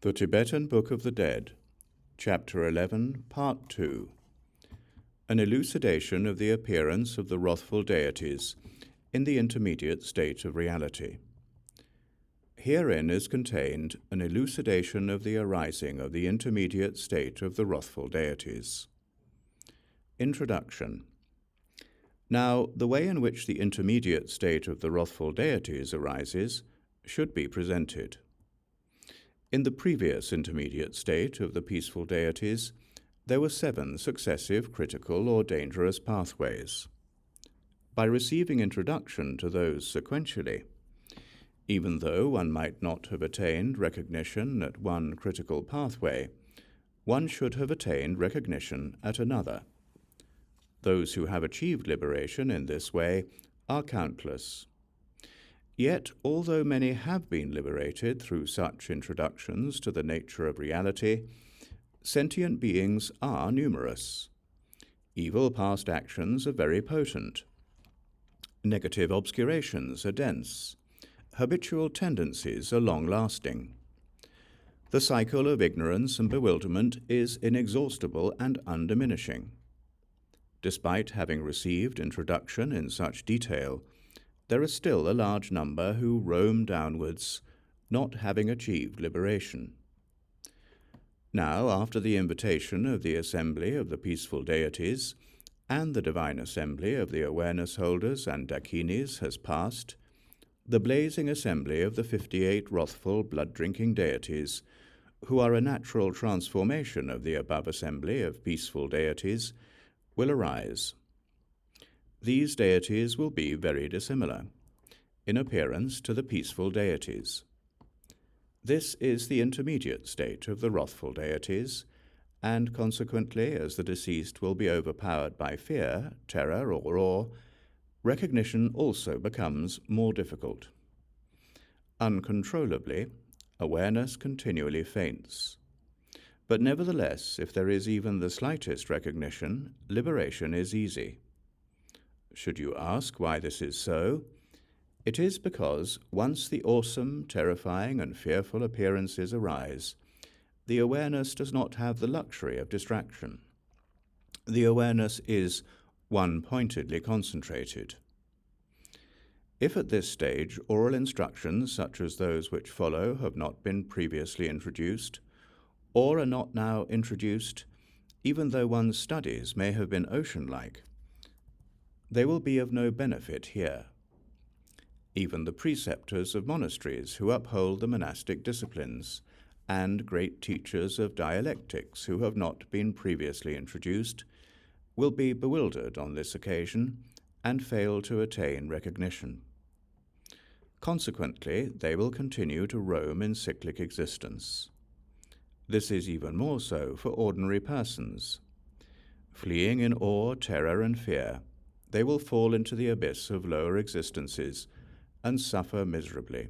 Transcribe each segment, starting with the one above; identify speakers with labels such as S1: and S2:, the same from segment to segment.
S1: The Tibetan Book of the Dead, Chapter 11, Part 2. An elucidation of the appearance of the wrathful deities in the intermediate state of reality. Herein is contained an elucidation of the arising of the intermediate state of the wrathful deities. Introduction. Now, the way in which the intermediate state of the wrathful deities arises should be presented. In the previous intermediate state of the peaceful deities, there were 7 successive critical or dangerous pathways. By receiving introduction to those sequentially, even though one might not have attained recognition at one critical pathway, one should have attained recognition at another. Those who have achieved liberation in this way are countless. Yet, although many have been liberated through such introductions to the nature of reality, sentient beings are numerous. Evil past actions are very potent. Negative obscurations are dense. Habitual tendencies are long-lasting. The cycle of ignorance and bewilderment is inexhaustible and undiminishing. Despite having received introduction in such detail, there are still a large number who roam downwards, not having achieved liberation. Now, after the invitation of the assembly of the peaceful deities and the divine assembly of the awareness holders and dakinis has passed, the blazing assembly of the 58 wrathful blood-drinking deities, who are a natural transformation of the above assembly of peaceful deities, will arise. These deities will be very dissimilar in appearance to the peaceful deities. This is the intermediate state of the wrathful deities, and consequently, as the deceased will be overpowered by fear, terror, or awe, recognition also becomes more difficult. Uncontrollably, awareness continually faints. But nevertheless, if there is even the slightest recognition, liberation is easy. Should you ask why this is so? It is because once the awesome, terrifying, and fearful appearances arise, the awareness does not have the luxury of distraction. The awareness is one-pointedly concentrated. If at this stage oral instructions such as those which follow have not been previously introduced, or are not now introduced, even though one's studies may have been ocean-like, they will be of no benefit here. Even the preceptors of monasteries who uphold the monastic disciplines, and great teachers of dialectics who have not been previously introduced, will be bewildered on this occasion and fail to attain recognition. Consequently, they will continue to roam in cyclic existence. This is even more so for ordinary persons. Fleeing in awe, terror, and fear, they will fall into the abyss of lower existences and suffer miserably.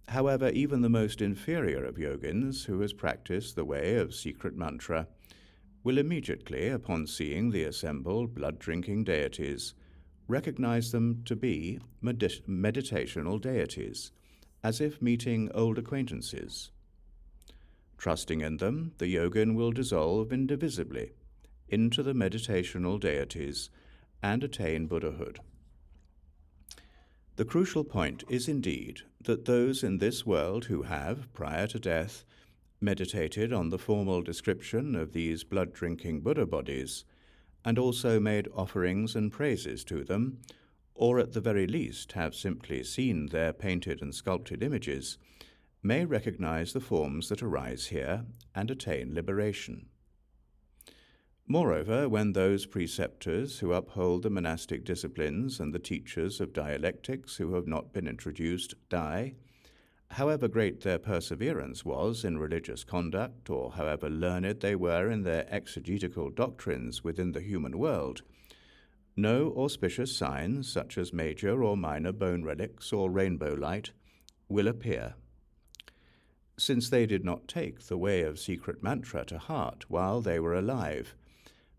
S1: However, even the most inferior of yogins who has practiced the way of secret mantra will immediately, upon seeing the assembled blood-drinking deities, recognize them to be meditational deities, as if meeting old acquaintances. Trusting in them, the yogin will dissolve indivisibly into the meditational deities and attain Buddhahood. The crucial point is indeed that those in this world who have, prior to death, meditated on the formal description of these blood-drinking Buddha bodies, and also made offerings and praises to them, or at the very least have simply seen their painted and sculpted images, may recognize the forms that arise here and attain liberation. Moreover, when those preceptors who uphold the monastic disciplines and the teachers of dialectics who have not been introduced die, however great their perseverance was in religious conduct, or however learned they were in their exegetical doctrines within the human world, no auspicious signs, such as major or minor bone relics or rainbow light, will appear. Since they did not take the way of secret mantra to heart while they were alive,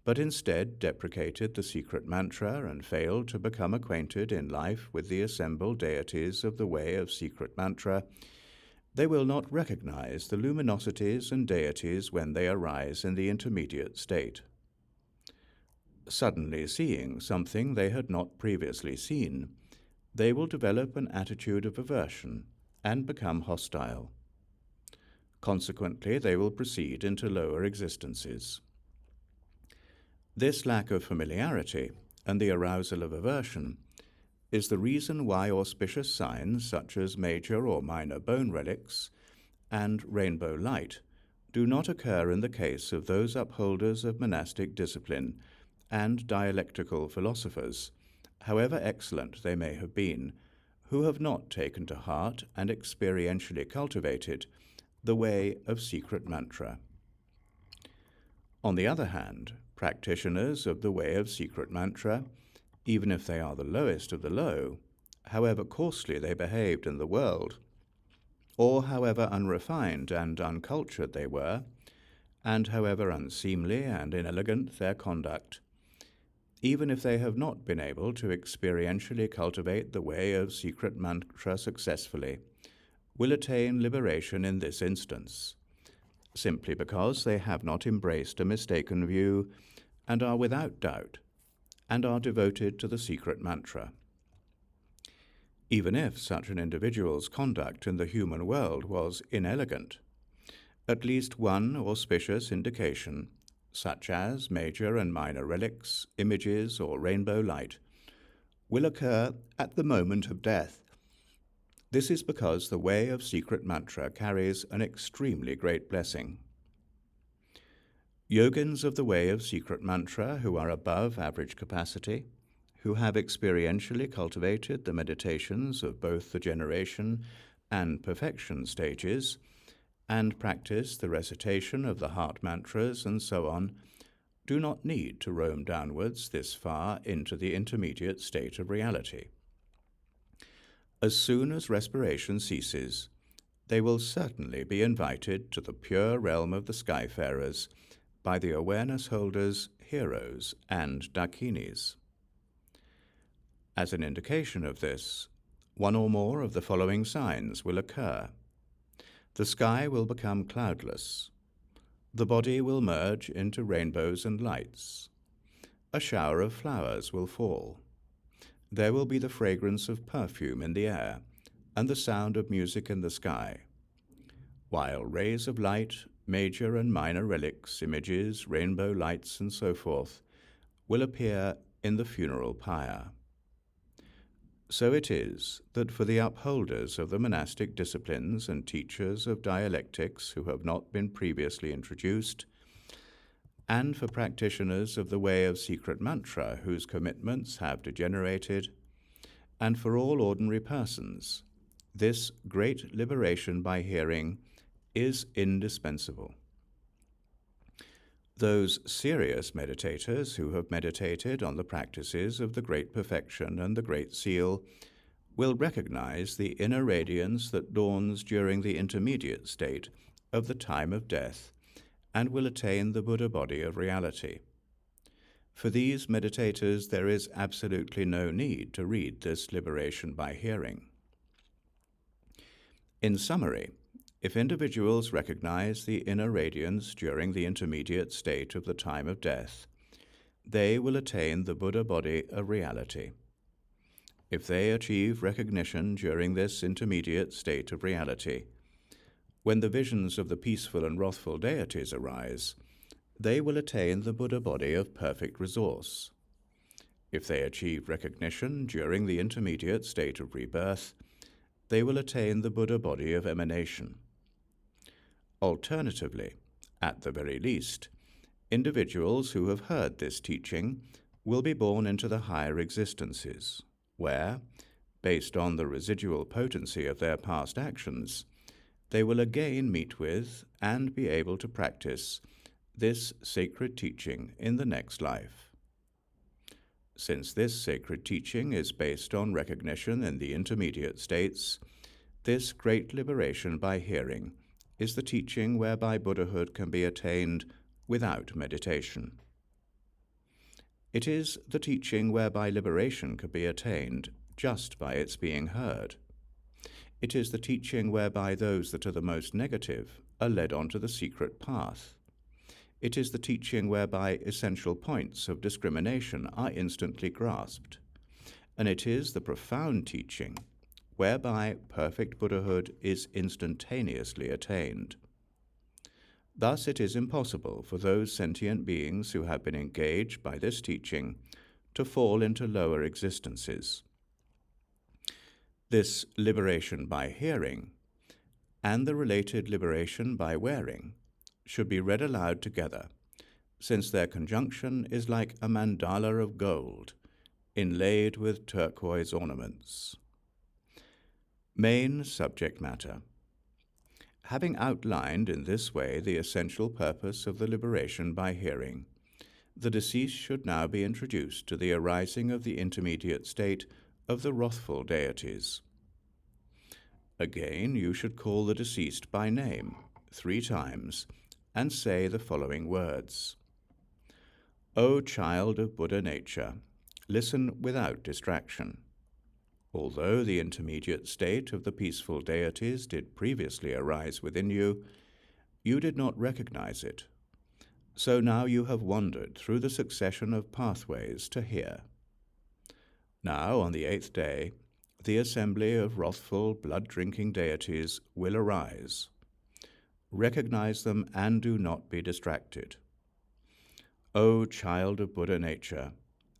S1: but instead deprecated the secret mantra and failed to become acquainted in life with the assembled deities of the way of secret mantra, They will not recognize the luminosities and deities when they arise in the intermediate state. Suddenly seeing something they had not previously seen, they will develop an attitude of aversion and become hostile. Consequently, they will proceed into lower existences. This lack of familiarity and the arousal of aversion is the reason why auspicious signs such as major or minor bone relics and rainbow light do not occur in the case of those upholders of monastic discipline and dialectical philosophers, however excellent they may have been, who have not taken to heart and experientially cultivated the way of secret mantra. On the other hand, practitioners of the way of secret mantra, even if they are the lowest of the low, however coarsely they behaved in the world, or however unrefined and uncultured they were, and however unseemly and inelegant their conduct, even if they have not been able to experientially cultivate the way of secret mantra successfully, will attain liberation in this instance, simply because they have not embraced a mistaken view and are without doubt, and are devoted to the secret mantra. Even if such an individual's conduct in the human world was inelegant, at least one auspicious indication, such as major and minor relics, images, or rainbow light, will occur at the moment of death. This is because the way of secret mantra carries an extremely great blessing. Yogins of the way of secret mantra who are above average capacity, who have experientially cultivated the meditations of both the generation and perfection stages, and practice the recitation of the heart mantras and so on, do not need to roam downwards this far into the intermediate state of reality. As soon as respiration ceases, they will certainly be invited to the pure realm of the skyfarers by the awareness holders, heroes, and dakinis. As an indication of this, one or more of the following signs will occur. The sky will become cloudless. The body will merge into rainbows and lights. A shower of flowers will fall. There will be the fragrance of perfume in the air and the sound of music in the sky, while rays of light, major and minor relics, images, rainbow lights, and so forth, will appear in the funeral pyre. So it is that for the upholders of the monastic disciplines and teachers of dialectics who have not been previously introduced, and for practitioners of the way of secret mantra whose commitments have degenerated, and for all ordinary persons, this great liberation by hearing is indispensable. Those serious meditators who have meditated on the practices of the Great Perfection and the Great Seal will recognize the inner radiance that dawns during the intermediate state of the time of death and will attain the Buddha body of reality. For these meditators, there is absolutely no need to read this liberation by hearing. In summary, if individuals recognize the inner radiance during the intermediate state of the time of death, they will attain the Buddha body of reality. If they achieve recognition during this intermediate state of reality, when the visions of the peaceful and wrathful deities arise, they will attain the Buddha body of perfect resource. If they achieve recognition during the intermediate state of rebirth, they will attain the Buddha body of emanation. Alternatively, at the very least, individuals who have heard this teaching will be born into the higher existences, where, based on the residual potency of their past actions, they will again meet with and be able to practice this sacred teaching in the next life. Since this sacred teaching is based on recognition in the intermediate states, this great liberation by hearing is the teaching whereby Buddhahood can be attained without meditation. It is the teaching whereby liberation can be attained just by its being heard. It is the teaching whereby those that are the most negative are led onto the secret path. It is the teaching whereby essential points of discrimination are instantly grasped. And it is the profound teaching whereby perfect Buddhahood is instantaneously attained. Thus it is impossible for those sentient beings who have been engaged by this teaching to fall into lower existences. This liberation by hearing and the related liberation by wearing should be read aloud together, since their conjunction is like a mandala of gold, inlaid with turquoise ornaments. Main subject matter. Having outlined in this way the essential purpose of the liberation by hearing, the deceased should now be introduced to the arising of the intermediate state of the wrathful deities. Again, you should call the deceased by name 3 times and say the following words. O child of Buddha nature, listen without distraction. Although the intermediate state of the peaceful deities did previously arise within you, you did not recognize it. So now you have wandered through the succession of pathways to here. Now, on the 8th day, the assembly of wrathful, blood-drinking deities will arise. Recognize them and do not be distracted. O child of Buddha nature,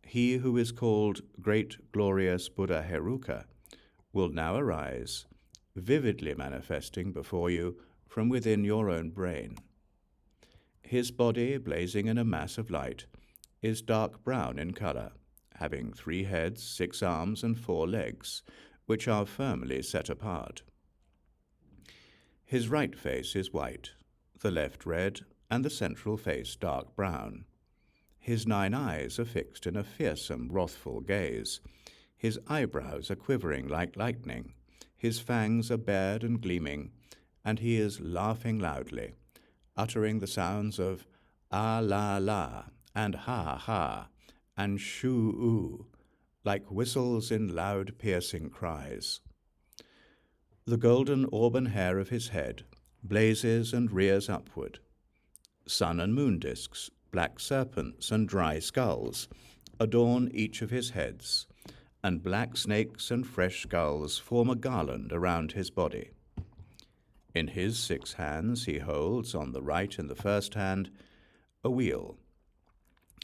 S1: he who is called Great Glorious Buddha Heruka will now arise, vividly manifesting before you from within your own brain. His body, blazing in a mass of light, is dark brown in color, having 3 heads, 6 arms, and 4 legs, which are firmly set apart. His right face is white, the left red, and the central face dark brown. His 9 eyes are fixed in a fearsome, wrathful gaze. His eyebrows are quivering like lightning. His fangs are bared and gleaming, and he is laughing loudly, uttering the sounds of ah la la and ha ha and shoo oo, like whistles in loud piercing cries. The golden auburn hair of his head blazes and rears upward. Sun and moon discs, black serpents and dry skulls adorn each of his heads, and black snakes and fresh skulls form a garland around his body. In his 6 hands he holds, on the right in the first hand, a wheel,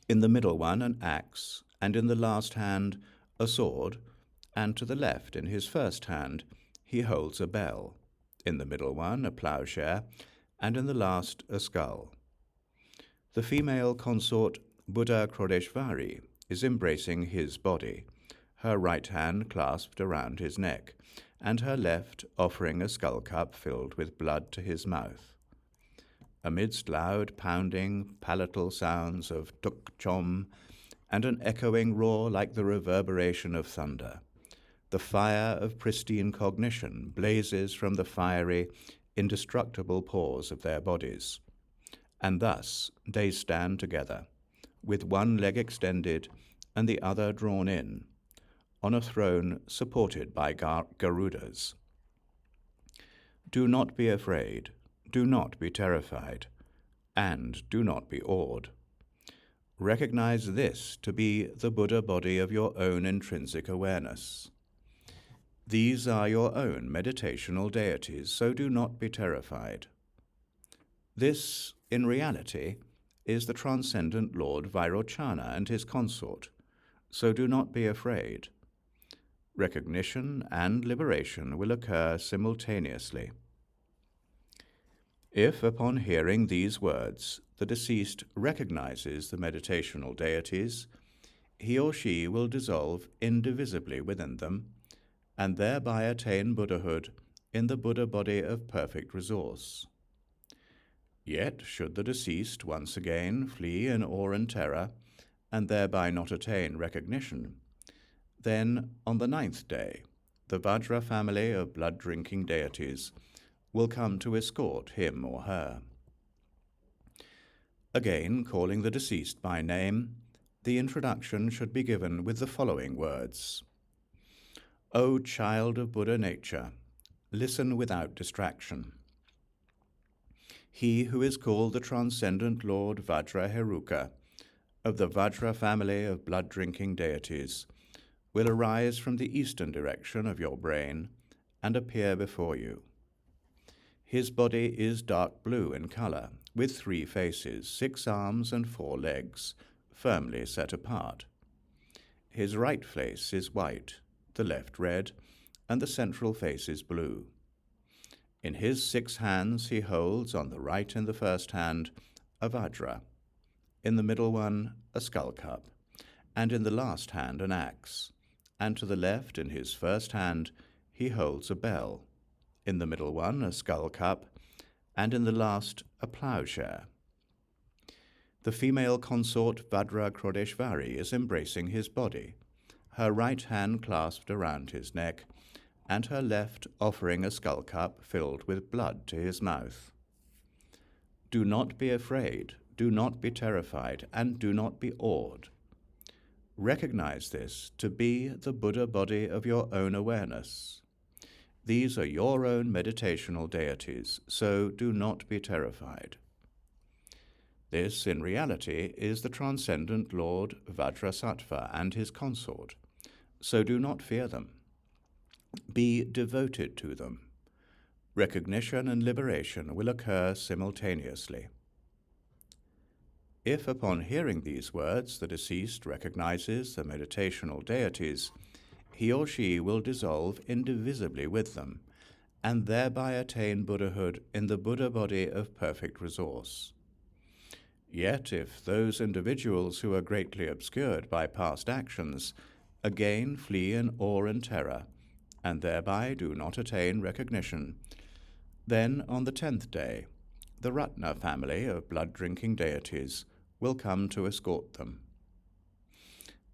S1: in the middle one an axe, and in the last hand a sword, and to the left in his first hand he holds a bell, in the middle one a plowshare, and in the last a skull. The female consort Buddha Krodeshvari is embracing his body, her right hand clasped around his neck, and her left offering a skull cup filled with blood to his mouth. Amidst loud pounding palatal sounds of tuk chom and an echoing roar like the reverberation of thunder, the fire of pristine cognition blazes from the fiery, indestructible pores of their bodies. And thus they stand together, with one leg extended and the other drawn in, on a throne supported by Garudas. Do not be afraid, do not be terrified, and do not be awed. Recognize this to be the Buddha body of your own intrinsic awareness. These are your own meditational deities, so do not be terrified. This, in reality, is the transcendent Lord Vairochana and his consort, so do not be afraid. Recognition and liberation will occur simultaneously. If, upon hearing these words, the deceased recognizes the meditational deities, he or she will dissolve indivisibly within them, and thereby attain Buddhahood in the Buddha body of perfect resource. Yet, should the deceased once again flee in awe and terror, and thereby not attain recognition, then, on the 9th day, the Vajra family of blood-drinking deities will come to escort him or her. Again, calling the deceased by name, the introduction should be given with the following words. O child of Buddha nature, listen without distraction. He who is called the Transcendent Lord Vajraheruka, of the Vajra family of blood-drinking deities, will arise from the eastern direction of your brain and appear before you. His body is dark blue in color, with 3 faces, 6 arms and 4 legs, firmly set apart. His right face is white, the left red, and the central face is blue. In his 6 hands he holds, on the right in the first hand, a vajra, in the middle one a skull cup, and in the last hand an axe, and to the left in his first hand he holds a bell, in the middle one a skull cup, and in the last a ploughshare. The female consort Vajra Krodeshvari is embracing his body, her right hand clasped around his neck, and her left offering a skull cup filled with blood to his mouth. Do not be afraid, do not be terrified, and do not be awed. Recognize this to be the Buddha body of your own awareness. These are your own meditational deities, so do not be terrified. This, in reality, is the Transcendent Lord Vajrasattva and his consort, so do not fear them. Be devoted to them. Recognition and liberation will occur simultaneously. If upon hearing these words the deceased recognizes the meditational deities, he or she will dissolve indivisibly with them, and thereby attain Buddhahood in the Buddha body of perfect resource. Yet if those individuals who are greatly obscured by past actions again flee in awe and terror, and thereby do not attain recognition, then on the 10th day, the Ratna family of blood-drinking deities will come to escort them.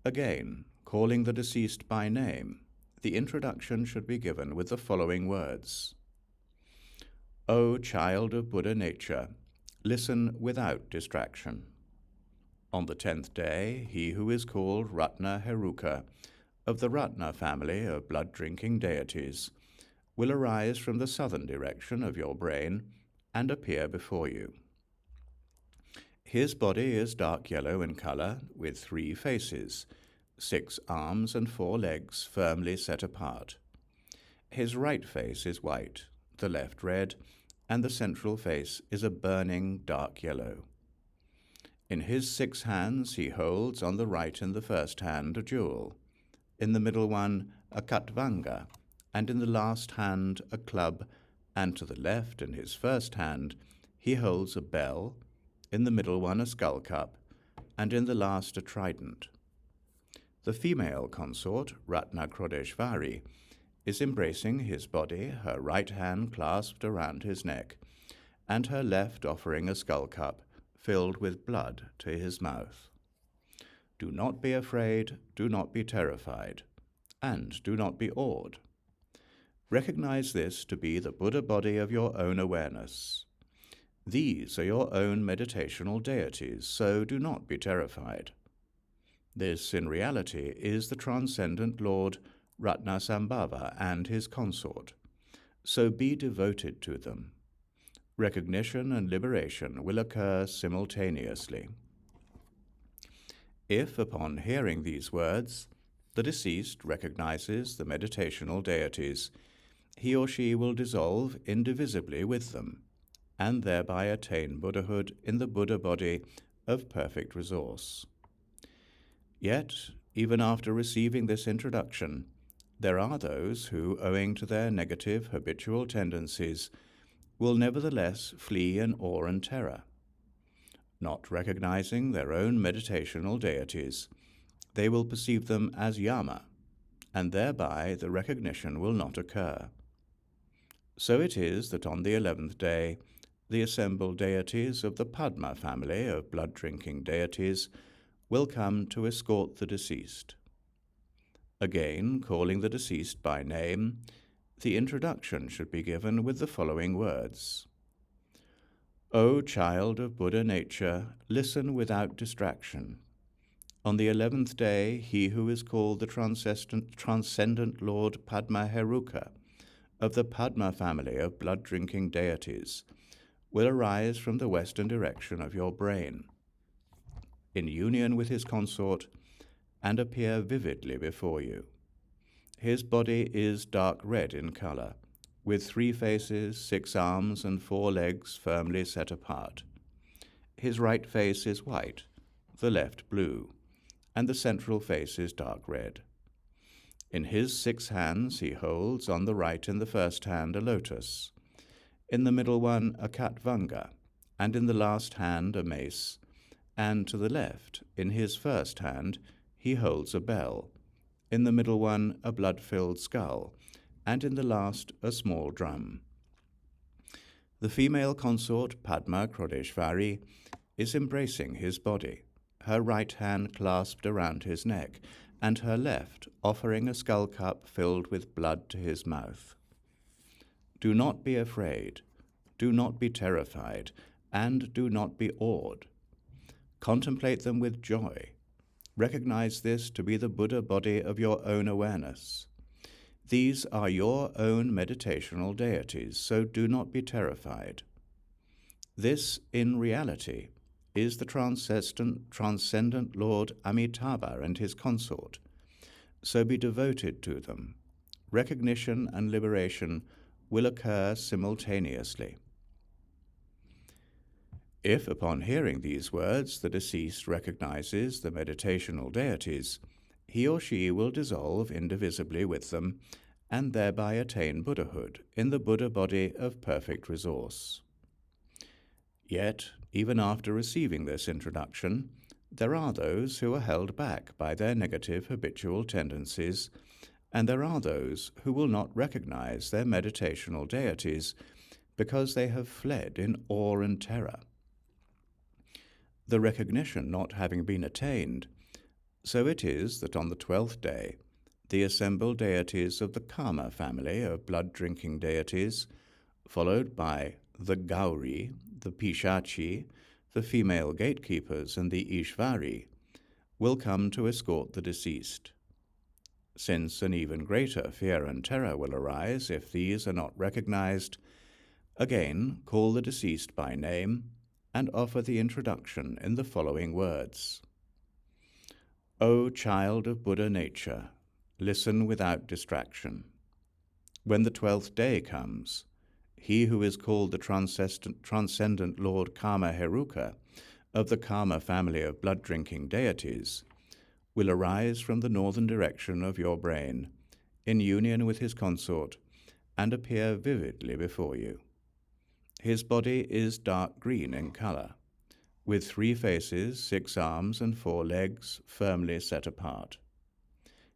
S1: Again, calling the deceased by name, the introduction should be given with the following words. O child of Buddha nature, listen without distraction. On the 10th day, he who is called Ratna Heruka, of the Ratna family of blood-drinking deities, will arise from the southern direction of your brain and appear before you. His body is dark yellow in color, with 3 faces, 6 arms and 4 legs firmly set apart. His right face is white, the left red, and the central face is a burning dark yellow. In his 6 hands he holds, on the right in the first hand, a jewel, in the middle one a katvanga, and in the last hand a club, and to the left in his first hand he holds a bell, in the middle one a skull cup, and in the last a trident. The female consort, Ratna Krodeshvari, is embracing his body, her right hand clasped around his neck, and her left offering a skull cup filled with blood to his mouth. Do not be afraid, do not be terrified, and do not be awed. Recognize this to be the Buddha body of your own awareness. These are your own meditational deities, so do not be terrified. This, in reality, is the Transcendent Lord Ratnasambhava and his consort, so be devoted to them. Recognition and liberation will occur simultaneously. If, upon hearing these words, the deceased recognizes the meditational deities, he or she will dissolve indivisibly with them, and thereby attain Buddhahood in the Buddha body of perfect resource. Yet, even after receiving this introduction, there are those who, owing to their negative habitual tendencies, will nevertheless flee in awe and terror. Not recognizing their own meditational deities, they will perceive them as yama, and thereby the recognition will not occur. So it is that on the 11th day, the assembled deities of the Padma family of blood-drinking deities will come to escort the deceased. Again, calling the deceased by name, the introduction should be given with the following words. O child of Buddha nature, listen without distraction. On the 11th day, he who is called the Transcendent Lord Padma Heruka, of the Padma family of blood-drinking deities will arise from the western direction of your brain, in union with his consort, and appear vividly before you. His body is dark red in color, with 3 faces, 6 arms, and 4 legs firmly set apart. His right face is white, the left blue, and the central face is dark red. In his 6 hands he holds, on the right in the first hand, a lotus, in the middle one a katvanga, and in the last hand a mace, and to the left, in his first hand, he holds a bell, in the middle one a blood-filled skull, and in the last a small drum. The female consort, Padma Krodeshvari, is embracing his body, her right hand clasped around his neck, and her left offering a skull cup filled with blood to his mouth. Do not be afraid, do not be terrified, and do not be awed. Contemplate them with joy. Recognize this to be the Buddha body of your own awareness. These are your own meditational deities, so do not be terrified. This, in reality, is the transcendent Lord Amitabha and his consort, so be devoted to them. Recognition and liberation will occur simultaneously. If, upon hearing these words, the deceased recognizes the meditational deities, he or she will dissolve indivisibly with them and thereby attain Buddhahood in the Buddha body of perfect resource. Yet, even after receiving this introduction, there are those who are held back by their negative habitual tendencies, and there are those who will not recognize their meditational deities because they have fled in awe and terror. The recognition not having been attained, so it is that on the 12th day, the assembled deities of the Karma family of blood-drinking deities, followed by the Gauri, the Pishachi, the female gatekeepers, and the Ishvari, will come to escort the deceased. Since an even greater fear and terror will arise if these are not recognized, again call the deceased by name and offer the introduction in the following words. O child of Buddha nature, listen without distraction. When the 12th day comes, he who is called the transcendent Lord Karma Heruka of the Karma family of blood-drinking deities will arise from the northern direction of your brain, in union with his consort, and appear vividly before you. His body is dark green in color, with 3 faces, 6 arms, and 4 legs firmly set apart.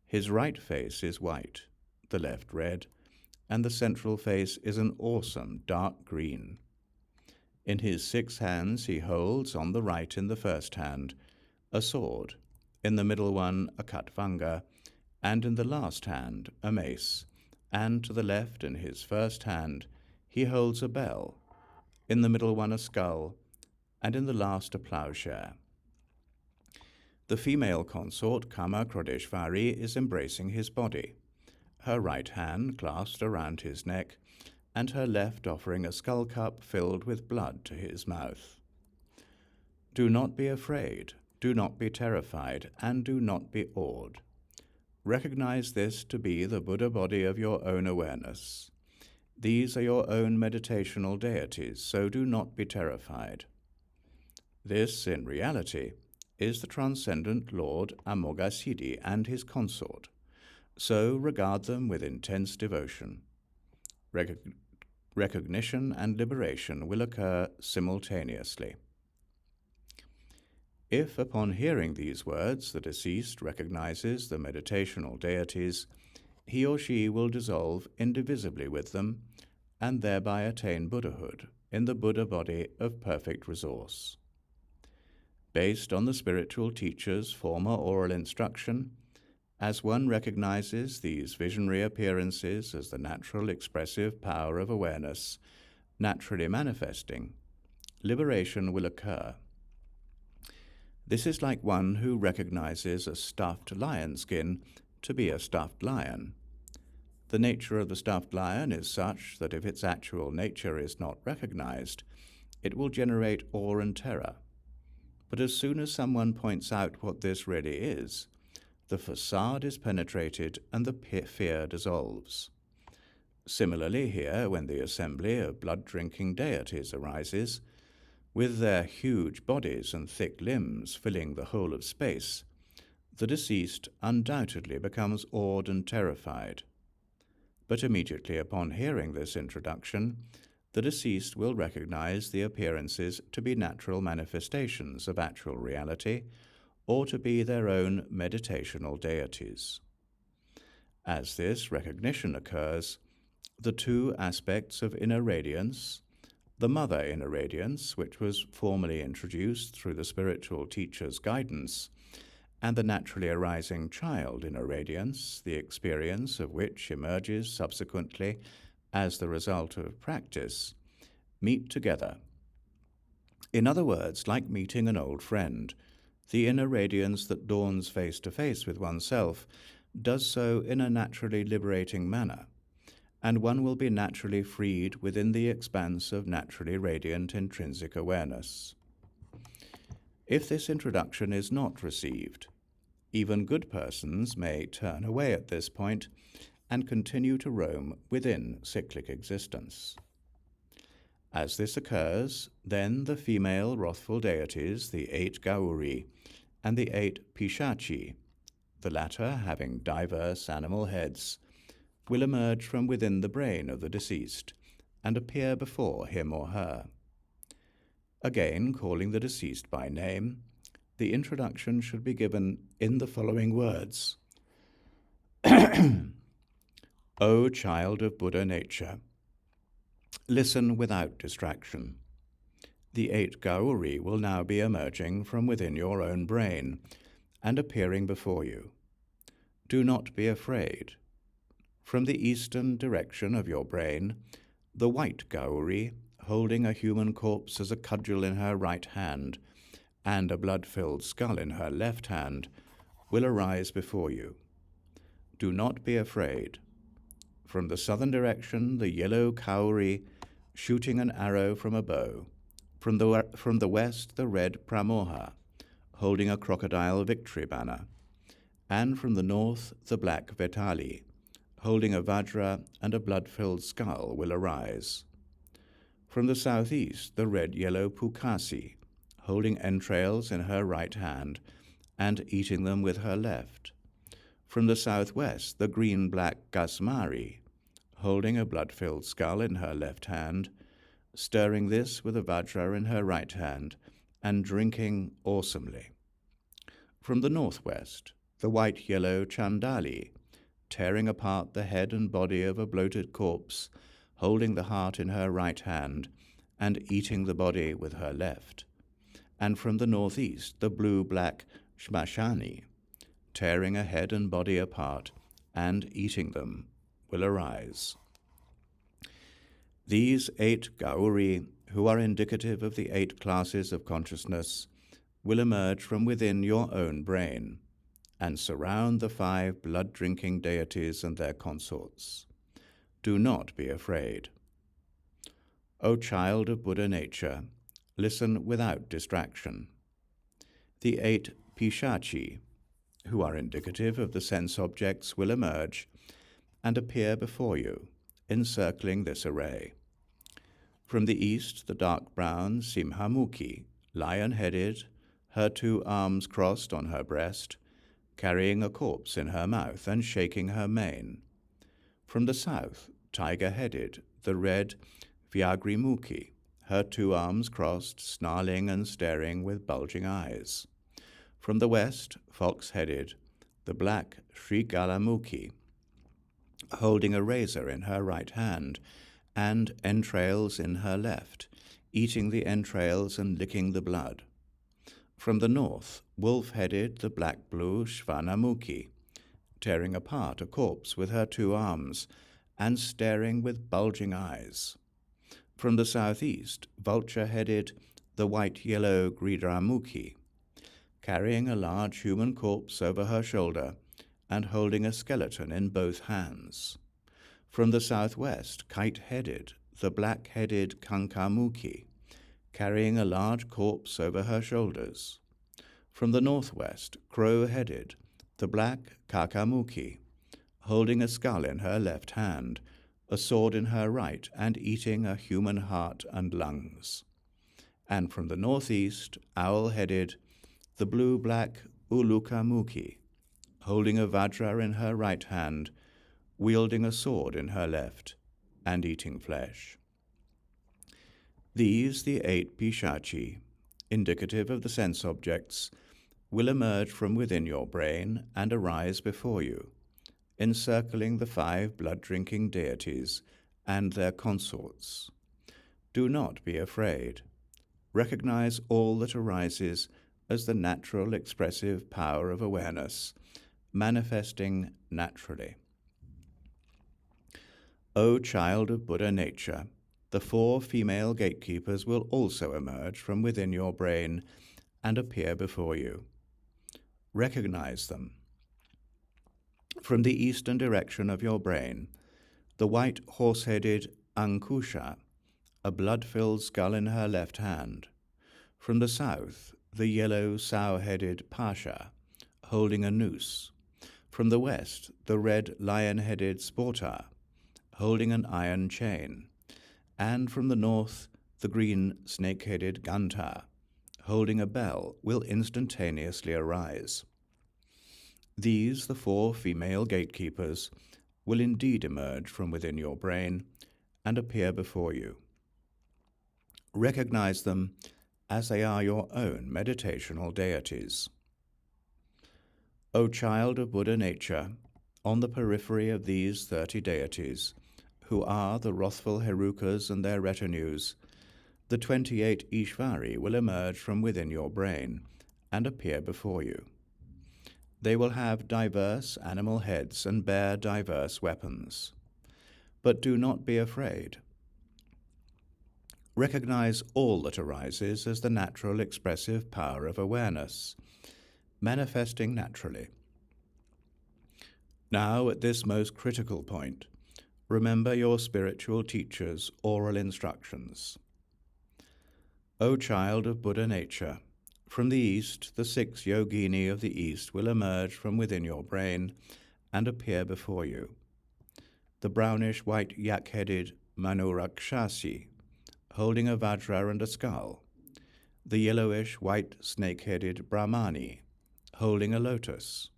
S1: His right face is white, the left red, and the central face is an awesome dark green. In his 6 hands he holds, on the right in the first hand, a sword, in the middle one a katvanga, and in the last hand a mace, and to the left in his first hand he holds a bell, in the middle one a skull, and in the last a plowshare. The female consort, Karma Krodeshvari, is embracing his body, her right hand clasped around his neck, and her left offering a skull cup filled with blood to his mouth. Do not be afraid, do not be terrified, and do not be awed. Recognize this to be the Buddha body of your own awareness. These are your own meditational deities, so do not be terrified. This, in reality, is the transcendent Lord Amoghasiddhi and his consort, so regard them with intense devotion. Recognition and liberation will occur simultaneously. If, upon hearing these words, the deceased recognizes the meditational deities, he or she will dissolve indivisibly with them and thereby attain Buddhahood in the Buddha body of perfect resource. Based on the spiritual teacher's former oral instruction, as one recognizes these visionary appearances as the natural expressive power of awareness, naturally manifesting, liberation will occur. This is like one who recognizes a stuffed lion skin to be a stuffed lion. The nature of the stuffed lion is such that if its actual nature is not recognized, it will generate awe and terror. But as soon as someone points out what this really is, the facade is penetrated and the fear dissolves. Similarly here, when the assembly of blood-drinking deities arises, with their huge bodies and thick limbs filling the whole of space, the deceased undoubtedly becomes awed and terrified. But immediately upon hearing this introduction, the deceased will recognize the appearances to be natural manifestations of actual reality, or to be their own meditational deities. As this recognition occurs, the two aspects of inner radiance, the mother inner radiance, which was formally introduced through the spiritual teacher's guidance, and the naturally arising child inner radiance, the experience of which emerges subsequently as the result of practice, meet together. In other words, like meeting an old friend, the inner radiance that dawns face to face with oneself does so in a naturally liberating manner, and one will be naturally freed within the expanse of naturally radiant intrinsic awareness. If this introduction is not received, even good persons may turn away at this point and continue to roam within cyclic existence. As this occurs, then the female wrathful deities, the 8 Gauri, and the 8 Pishachi, the latter having diverse animal heads, will emerge from within the brain of the deceased and appear before him or her. Again, calling the deceased by name, the introduction should be given in the following words. O child of Buddha nature, listen without distraction. The 8 Gauri will now be emerging from within your own brain and appearing before you. Do not be afraid. From the eastern direction of your brain, the white Gauri, holding a human corpse as a cudgel in her right hand and a blood-filled skull in her left hand, will arise before you. Do not be afraid. From the southern direction, the yellow Kauri, shooting an arrow from a bow. From the west, the red Pramoha, holding a crocodile victory banner. And from the north, the black Vetali, holding a vajra and a blood-filled skull, will arise. From the southeast, the red-yellow Pukasi, holding entrails in her right hand and eating them with her left. From the southwest, the green-black Gasmari, holding a blood-filled skull in her left hand, stirring this with a vajra in her right hand, and drinking awesomely. From the northwest, the white-yellow Chandali, tearing apart the head and body of a bloated corpse, holding the heart in her right hand, and eating the body with her left. And from the northeast, the blue-black Shmashani, tearing a head and body apart, and eating them, will arise. These 8 Gauri, who are indicative of the 8 classes of consciousness, will emerge from within your own brain and surround the 5 blood-drinking deities and their consorts. Do not be afraid. O child of Buddha nature, listen without distraction. The 8 Pishachi, who are indicative of the sense objects, will emerge and appear before you, encircling this array. From the east, the dark brown Simhamukhi, lion-headed, her 2 arms crossed on her breast, carrying a corpse in her mouth and shaking her mane. From the south, tiger-headed, the red Vyagrimukhi, her 2 arms crossed, snarling and staring with bulging eyes. From the west, fox-headed, the black Srigalamukhi, holding a razor in her right hand and entrails in her left, eating the entrails and licking the blood. From the north, wolf-headed, the black-blue Shvanamukhi, tearing apart a corpse with her 2 arms and staring with bulging eyes. From the southeast, vulture-headed, the white-yellow Gridramukhi, carrying a large human corpse over her shoulder and holding a skeleton in both hands. From the southwest, kite-headed, the black-headed Kankamuki, carrying a large corpse over her shoulders. From the northwest, crow-headed, the black Kakamuki, holding a skull in her left hand, a sword in her right, and eating a human heart and lungs. And from the northeast, owl-headed, the blue-black Ulukamuki, holding a vajra in her right hand, wielding a sword in her left, and eating flesh. These, the 8 pishachi, indicative of the sense objects, will emerge from within your brain and arise before you, encircling the 5 blood-drinking deities and their consorts. Do not be afraid. Recognize all that arises as the natural expressive power of awareness, manifesting naturally. O child of Buddha nature, the 4 female gatekeepers will also emerge from within your brain and appear before you. Recognize them. From the eastern direction of your brain, the white horse-headed Ankusha, a blood-filled skull in her left hand. From the south, the yellow sow-headed Pasha, holding a noose. From the west, the red lion-headed Sporta, holding an iron chain. And from the north, the green snake-headed Ganta, holding a bell, will instantaneously arise. These, the 4 female gatekeepers, will indeed emerge from within your brain and appear before you. Recognize them as they are your own meditational deities. O child of Buddha nature, on the periphery of these 30 deities, who are the wrathful Herukas and their retinues, the 28 Ishvari will emerge from within your brain and appear before you. They will have diverse animal heads and bear diverse weapons. But do not be afraid. Recognize all that arises as the natural expressive power of awareness, manifesting naturally. Now, at this most critical point, remember your spiritual teacher's oral instructions. O child of Buddha nature, from the east, the 6 yogini of the east will emerge from within your brain and appear before you. The brownish-white yak-headed Manu-Rakshasi, holding a vajra and a skull. The yellowish-white snake-headed Brahmani, holding a lotus.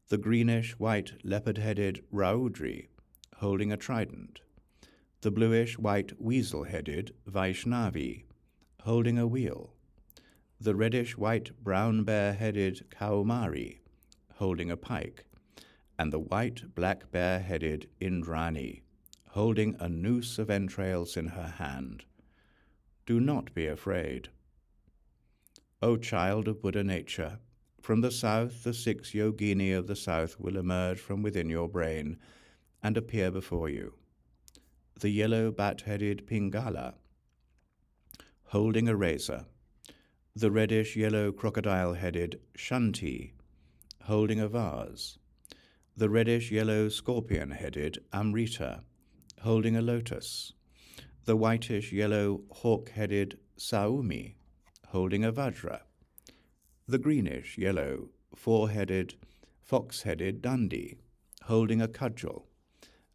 S1: The greenish-white leopard-headed Raudri, holding a trident. The bluish-white weasel-headed Vaishnavi, holding a wheel. The reddish-white brown bear-headed Kaumari, holding a pike, and the white black bear-headed Indrani, holding a noose of entrails in her hand. Do not be afraid. O child of Buddha nature, from the south the 6 yogini of the south will emerge from within your brain and appear before you. The yellow bat-headed Pingala, holding a razor. The reddish-yellow crocodile-headed Shanti, holding a vase. The reddish-yellow scorpion-headed Amrita, holding a lotus. The whitish-yellow hawk-headed Saumi, holding a vajra. The greenish-yellow four-headed fox-headed Dandi, holding a cudgel.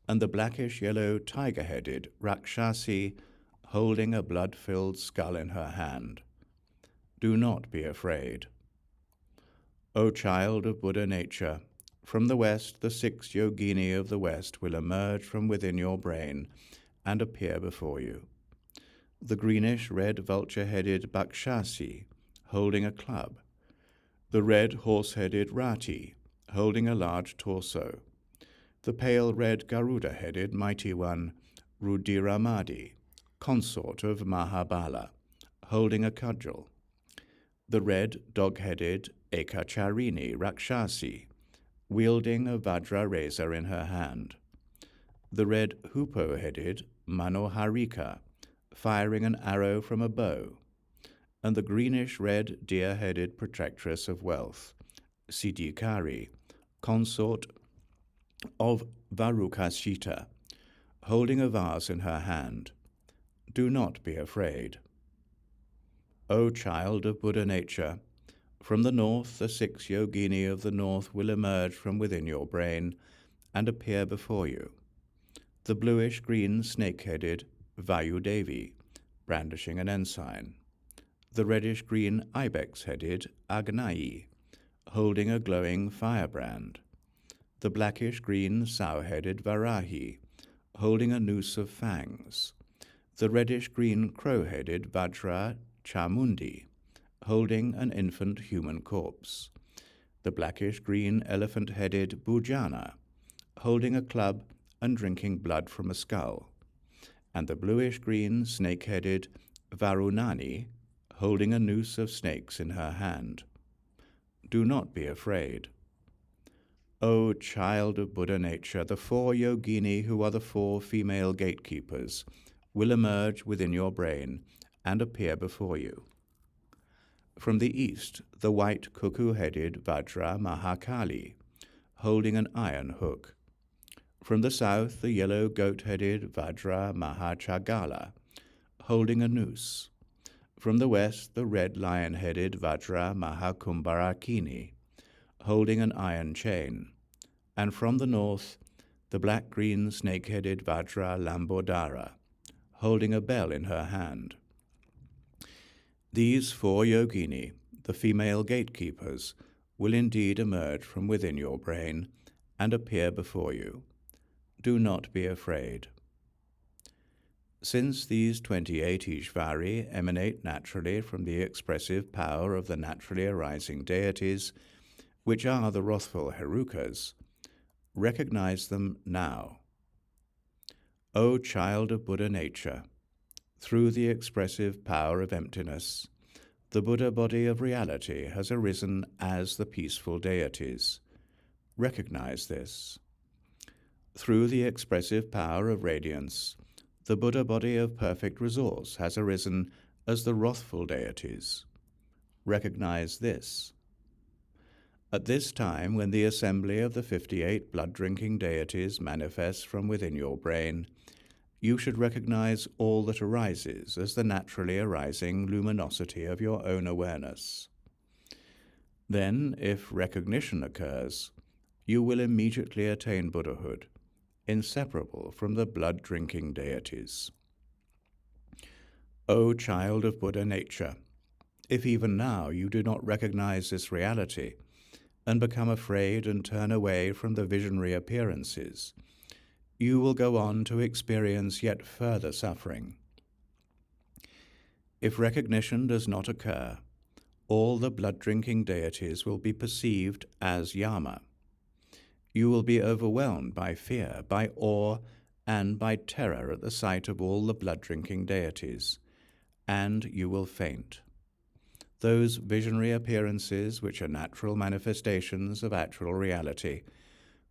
S1: And the blackish-yellow tiger-headed Rakshasi, holding a blood-filled skull in her hand. Do not be afraid. O child of Buddha nature, from the west the 6 yogini of the west will emerge from within your brain and appear before you. The greenish-red vulture-headed Bakshasi, holding a club. The red horse-headed Rati, holding a large torso. The pale red Garuda-headed mighty one, Rudiramadi, consort of Mahabala, holding a cudgel. The red dog-headed Ekacharini Rakshasi, wielding a vajra razor in her hand. The red hoopoe-headed Manoharika, firing an arrow from a bow. And the greenish-red deer-headed protectress of wealth, Siddhikari, consort of Varukashita, holding a vase in her hand. Do not be afraid. O child of Buddha nature, from the north the 6 yogini of the north will emerge from within your brain and appear before you. The bluish-green snake-headed Vayudevi, brandishing an ensign. The reddish-green ibex-headed Agnayi, holding a glowing firebrand. The blackish-green sow-headed Varahi, holding a noose of fangs. The reddish-green crow-headed Vajra Chamundi, holding an infant human corpse. The blackish-green elephant-headed Bujana, holding a club and drinking blood from a skull. And the bluish-green snake-headed Varunani, holding a noose of snakes in her hand. Do not be afraid. O child of Buddha nature, the 4 yogini who are the 4 female gatekeepers will emerge within your brain and appear before you. From the east, the white cuckoo-headed Vajra Mahakali, holding an iron hook. From the south, the yellow goat-headed Vajra Mahachagala, holding a noose. From the west, the red lion-headed Vajra Mahakumbharakini, holding an iron chain. And from the north, the black-green snake-headed Vajra Lambodara, holding a bell in her hand. These 4 yogini, the female gatekeepers, will indeed emerge from within your brain and appear before you. Do not be afraid. Since these 28 Ishvari emanate naturally from the expressive power of the naturally arising deities, which are the wrathful Herukas, recognize them now. O child of Buddha nature, through the expressive power of emptiness, the Buddha body of reality has arisen as the peaceful deities. Recognize this. Through the expressive power of radiance, the Buddha body of perfect resource has arisen as the wrathful deities. Recognize this. At this time, when the assembly of the 58 blood-drinking deities manifests from within your brain, you should recognize all that arises as the naturally arising luminosity of your own awareness. Then, if recognition occurs, you will immediately attain Buddhahood, inseparable from the blood-drinking deities. O child of Buddha nature, if even now you do not recognize this reality and become afraid and turn away from the visionary appearances, you will go on to experience yet further suffering. If recognition does not occur, all the blood-drinking deities will be perceived as Yama. You will be overwhelmed by fear, by awe, and by terror at the sight of all the blood-drinking deities, and you will faint. Those visionary appearances, which are natural manifestations of actual reality,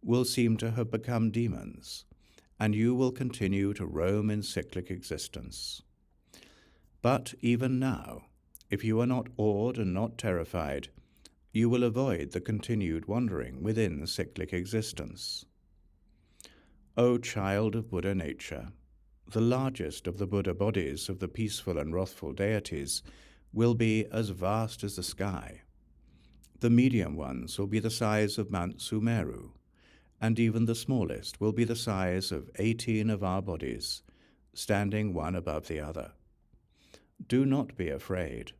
S1: will seem to have become demons, and you will continue to roam in cyclic existence. But even now, if you are not awed and not terrified, you will avoid the continued wandering within cyclic existence. O child of Buddha nature, the largest of the Buddha bodies of the peaceful and wrathful deities will be as vast as the sky. The medium ones will be the size of Mount Sumeru, and even the smallest will be the size of 18 of our bodies, standing one above the other. Do not be afraid.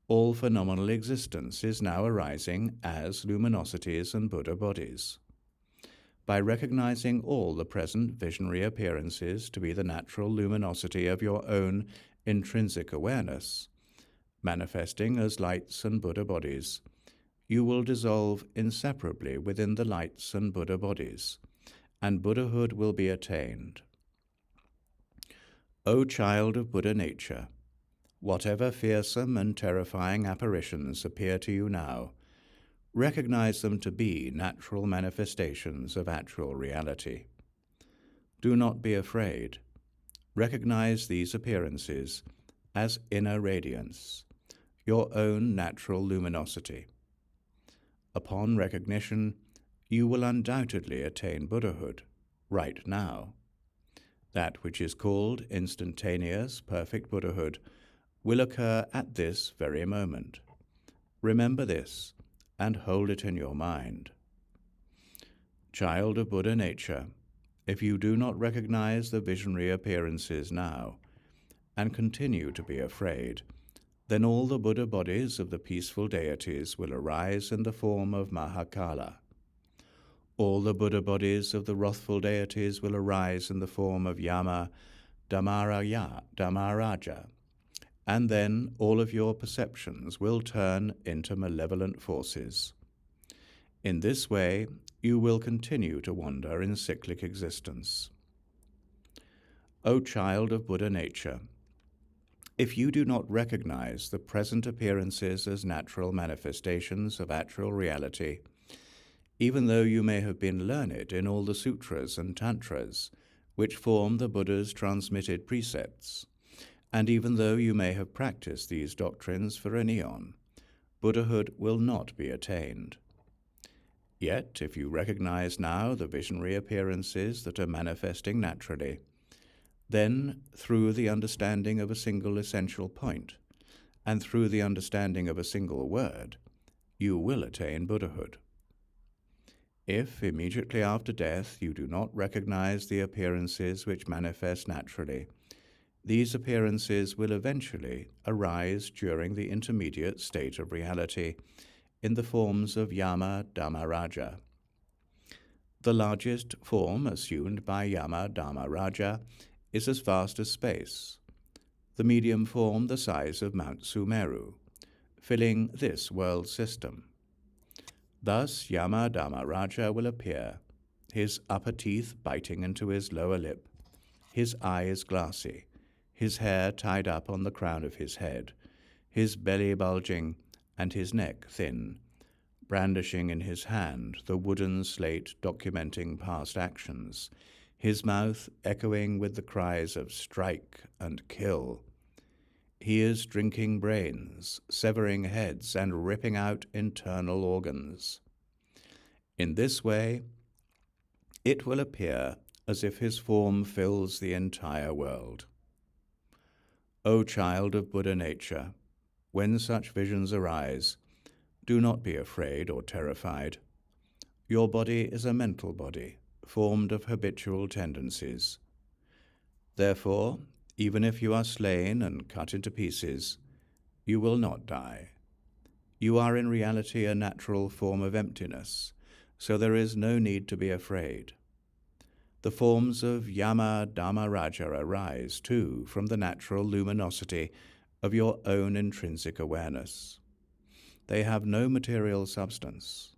S1: All phenomenal existence is now arising as luminosities and Buddha bodies. By recognizing all the present visionary appearances to be the natural luminosity of your own intrinsic awareness, manifesting as lights and Buddha bodies, you will dissolve inseparably within the lights and Buddha bodies, and Buddhahood will be attained. O child of Buddha nature, whatever fearsome and terrifying apparitions appear to you now, recognize them to be natural manifestations of actual reality. Do not be afraid. Recognize these appearances as inner radiance, your own natural luminosity. Upon recognition, you will undoubtedly attain Buddhahood right now. That which is called instantaneous perfect Buddhahood will occur at this very moment. Remember this and hold it in your mind. Child of Buddha nature, if you do not recognize the visionary appearances now, and continue to be afraid, then all the Buddha bodies of the peaceful deities will arise in the form of Mahakala. All the Buddha bodies of the wrathful deities will arise in the form of Yama, Dhamaraja, and then all of your perceptions will turn into malevolent forces. In this way, you will continue to wander in cyclic existence. O child of Buddha nature, if you do not recognize the present appearances as natural manifestations of actual reality, even though you may have been learned in all the sutras and tantras, which form the Buddha's transmitted precepts, and even though you may have practiced these doctrines for an eon, Buddhahood will not be attained. Yet, if you recognize now the visionary appearances that are manifesting naturally, then, through the understanding of a single essential point, and through the understanding of a single word, you will attain Buddhahood. If, immediately after death, you do not recognize the appearances which manifest naturally, these appearances will eventually arise during the intermediate state of reality in the forms of Yama Dhamaraja. The largest form assumed by Yama Dhamaraja is as vast as space, the medium form the size of Mount Sumeru, filling this world system. Thus Yama Dhamaraja will appear, his upper teeth biting into his lower lip, his eyes glassy, his hair tied up on the crown of his head, his belly bulging, and his neck thin, brandishing in his hand the wooden slate documenting past actions, his mouth echoing with the cries of strike and kill. He is drinking brains, severing heads, and ripping out internal organs. In this way, it will appear as if his form fills the entire world. O child of Buddha nature, when such visions arise, do not be afraid or terrified. Your body is a mental body, formed of habitual tendencies. Therefore, even if you are slain and cut into pieces, you will not die. You are in reality a natural form of emptiness, so there is no need to be afraid. The forms of Yama Dhamaraja arise, too, from the natural luminosity of your own intrinsic awareness. They have no material substance.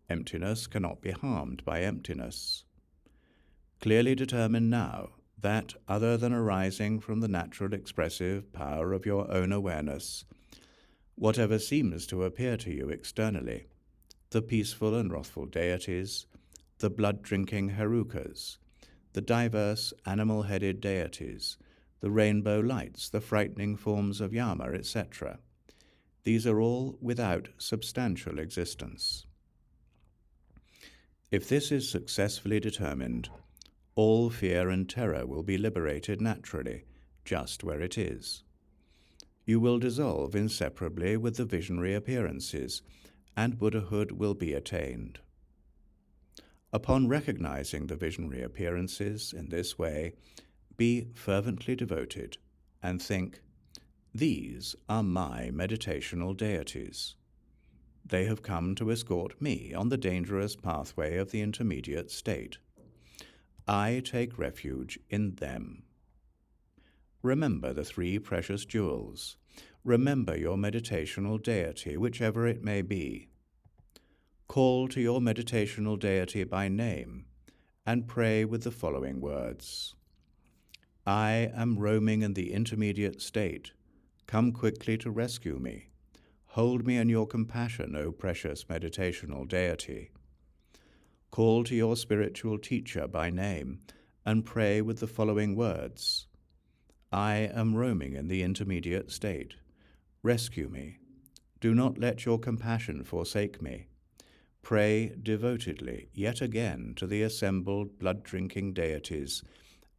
S1: Emptiness cannot be harmed by emptiness. Clearly determine now that, other than arising from the natural expressive power of your own awareness, whatever seems to appear to you externally, the peaceful and wrathful deities, the blood-drinking herukas, the diverse animal-headed deities, the rainbow lights, the frightening forms of Yama, etc., these are all without substantial existence. If this is successfully determined, all fear and terror will be liberated naturally, just where it is. You will dissolve inseparably with the visionary appearances, and Buddhahood will be attained. Upon recognizing the visionary appearances in this way, be fervently devoted and think, "These are my meditational deities. They have come to escort me on the dangerous pathway of the intermediate state. I take refuge in them." Remember the three precious jewels. Remember your meditational deity, whichever it may be. Call to your meditational deity by name and pray with the following words. I am roaming in the intermediate state. Come quickly to rescue me. Hold me in your compassion, O precious meditational deity. Call to your spiritual teacher by name and pray with the following words. I am roaming in the intermediate state. Rescue me. Do not let your compassion forsake me. Pray devotedly yet again to the assembled blood-drinking deities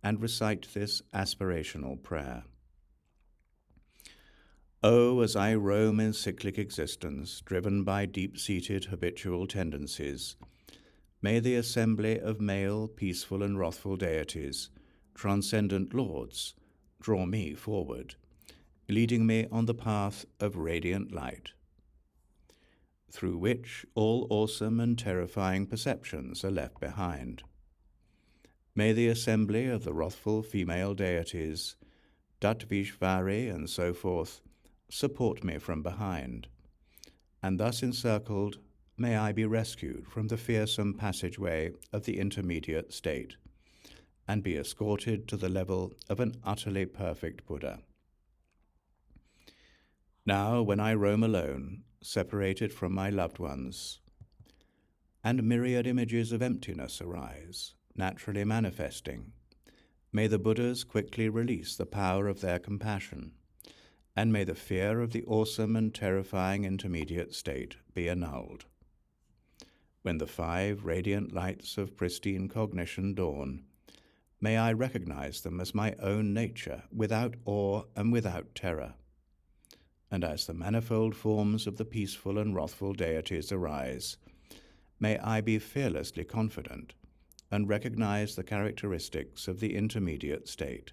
S1: and recite this aspirational prayer. Oh, as I roam in cyclic existence, driven by deep-seated habitual tendencies, may the assembly of male, peaceful and wrathful deities, transcendent lords, draw me forward, leading me on the path of radiant light, through which all awesome and terrifying perceptions are left behind. May the assembly of the wrathful female deities, Datvishvari and so forth, support me from behind, and thus encircled, may I be rescued from the fearsome passageway of the intermediate state, and be escorted to the level of an utterly perfect Buddha. Now, when I roam alone, separated from my loved ones, and myriad images of emptiness arise, naturally manifesting, may the Buddhas quickly release the power of their compassion, and may the fear of the awesome and terrifying intermediate state be annulled. When the 5 radiant lights of pristine cognition dawn, may I recognize them as my own nature, without awe and without terror. And as the manifold forms of the peaceful and wrathful deities arise, may I be fearlessly confident and recognize the characteristics of the intermediate state.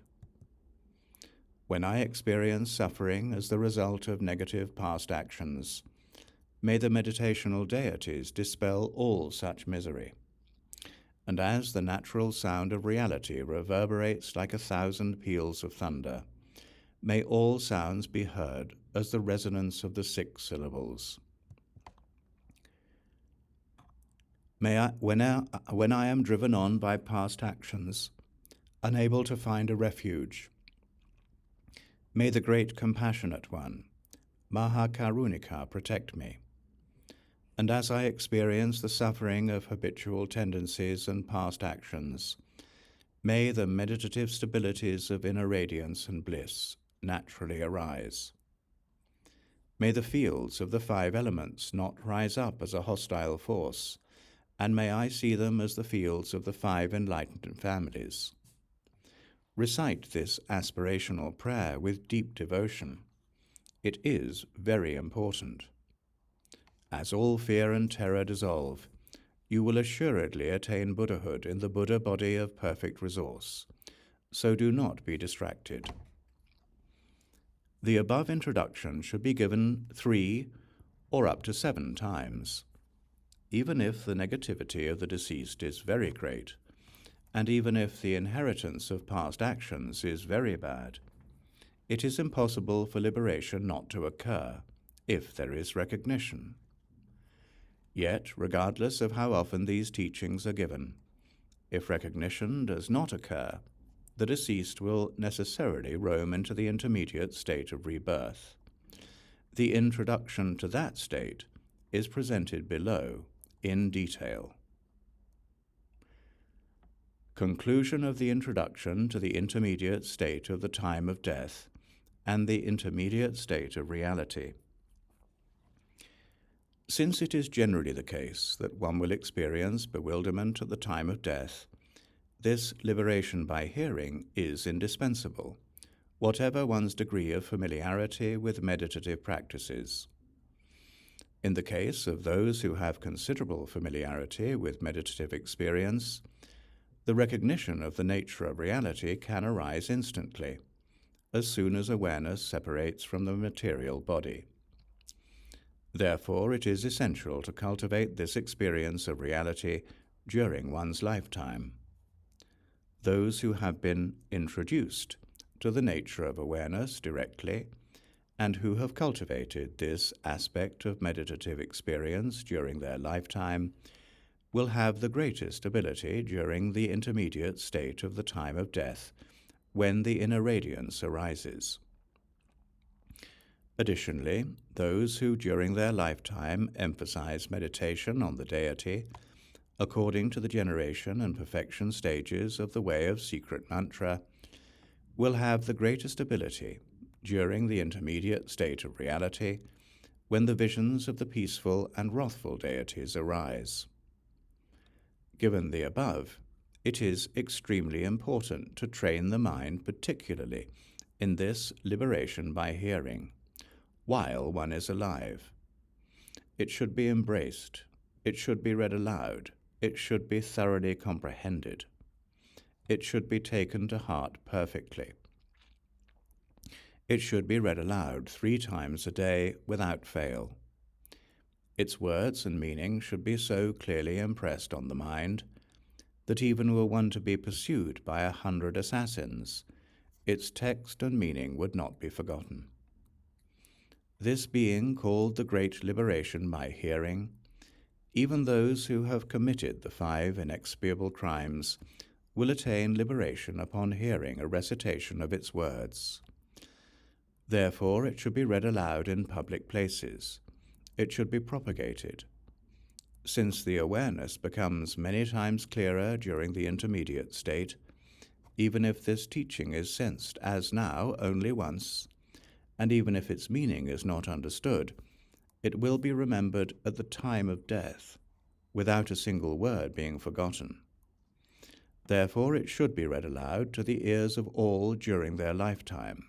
S1: When I experience suffering as the result of negative past actions, may the meditational deities dispel all such misery. And as the natural sound of reality reverberates like 1,000 peals of thunder, may all sounds be heard as the resonance of the 6 syllables. May I, when I am driven on by past actions, unable to find a refuge, may the great compassionate one, Mahakarunika, protect me. And as I experience the suffering of habitual tendencies and past actions, may the meditative stabilities of inner radiance and bliss naturally arise. May the fields of the 5 elements not rise up as a hostile force, and may I see them as the fields of the 5 enlightened families. Recite this aspirational prayer with deep devotion. It is very important. As all fear and terror dissolve, you will assuredly attain Buddhahood in the Buddha body of perfect resource, so do not be distracted. The above introduction should be given 3 or up to 7 times. Even if the negativity of the deceased is very great, and even if the inheritance of past actions is very bad, it is impossible for liberation not to occur if there is recognition. Yet, regardless of how often these teachings are given, if recognition does not occur, the deceased will necessarily roam into the intermediate state of rebirth. The introduction to that state is presented below in detail. Conclusion of the introduction to the intermediate state of the time of death and the intermediate state of reality. Since it is generally the case that one will experience bewilderment at the time of death, this liberation by hearing is indispensable, whatever one's degree of familiarity with meditative practices. In the case of those who have considerable familiarity with meditative experience, the recognition of the nature of reality can arise instantly, as soon as awareness separates from the material body. Therefore, it is essential to cultivate this experience of reality during one's lifetime. Those who have been introduced to the nature of awareness directly, and who have cultivated this aspect of meditative experience during their lifetime, will have the greatest ability during the intermediate state of the time of death, when the inner radiance arises. Additionally, those who during their lifetime emphasize meditation on the deity, according to the generation and perfection stages of the way of secret mantra, will have the greatest ability during the intermediate state of reality, when the visions of the peaceful and wrathful deities arise. Given the above, it is extremely important to train the mind particularly in this liberation by hearing, while one is alive. It should be embraced. It should be read aloud. It should be thoroughly comprehended. It should be taken to heart perfectly. It should be read aloud 3 times a day without fail. Its words and meaning should be so clearly impressed on the mind that even were one to be pursued by 100 assassins, its text and meaning would not be forgotten. This being called the great liberation by hearing, even those who have committed the 5 inexpiable crimes will attain liberation upon hearing a recitation of its words. Therefore it should be read aloud in public places. It should be propagated. Since the awareness becomes many times clearer during the intermediate state, even if this teaching is sensed as now only once, and even if its meaning is not understood, it will be remembered at the time of death, without a single word being forgotten. Therefore it should be read aloud to the ears of all during their lifetime.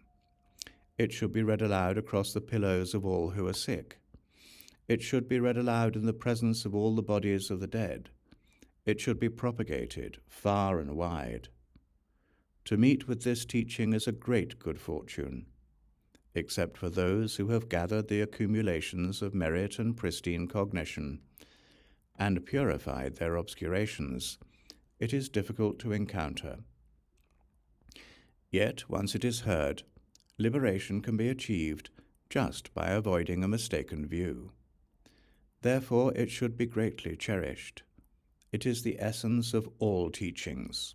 S1: It should be read aloud across the pillows of all who are sick. It should be read aloud in the presence of all the bodies of the dead. It should be propagated far and wide. To meet with this teaching is a great good fortune. Except for those who have gathered the accumulations of merit and pristine cognition, and purified their obscurations, it is difficult to encounter. Yet, once it is heard, liberation can be achieved just by avoiding a mistaken view. Therefore it should be greatly cherished. It is the essence of all teachings.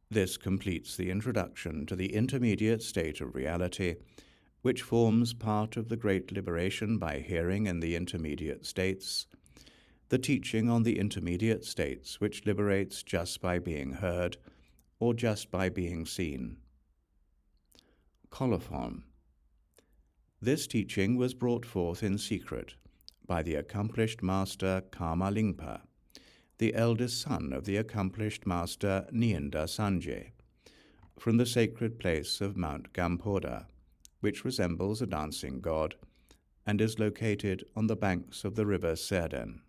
S1: This completes the introduction to the intermediate state of reality, which forms part of the great liberation by hearing in the intermediate states, the teaching on the intermediate states which liberates just by being heard or just by being seen. Colophon. This teaching was brought forth in secret by the accomplished master Karma Lingpa, the eldest son of the accomplished master Nyingma Sanje, from the sacred place of Mount Gampoda, which resembles a dancing god, and is located on the banks of the river Serden.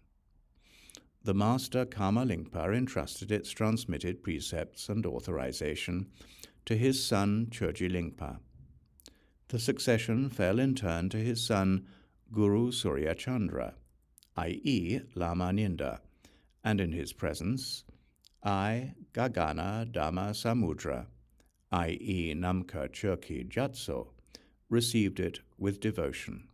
S1: The master Karma Lingpa entrusted its transmitted precepts and authorization to his son Churji Lingpa. The succession fell in turn to his son Guru Surya Chandra, i.e. Lama Ninda, and in his presence, I, Gagana Dhamma Samudra, i.e. Namka Churki Jatso, received it with devotion.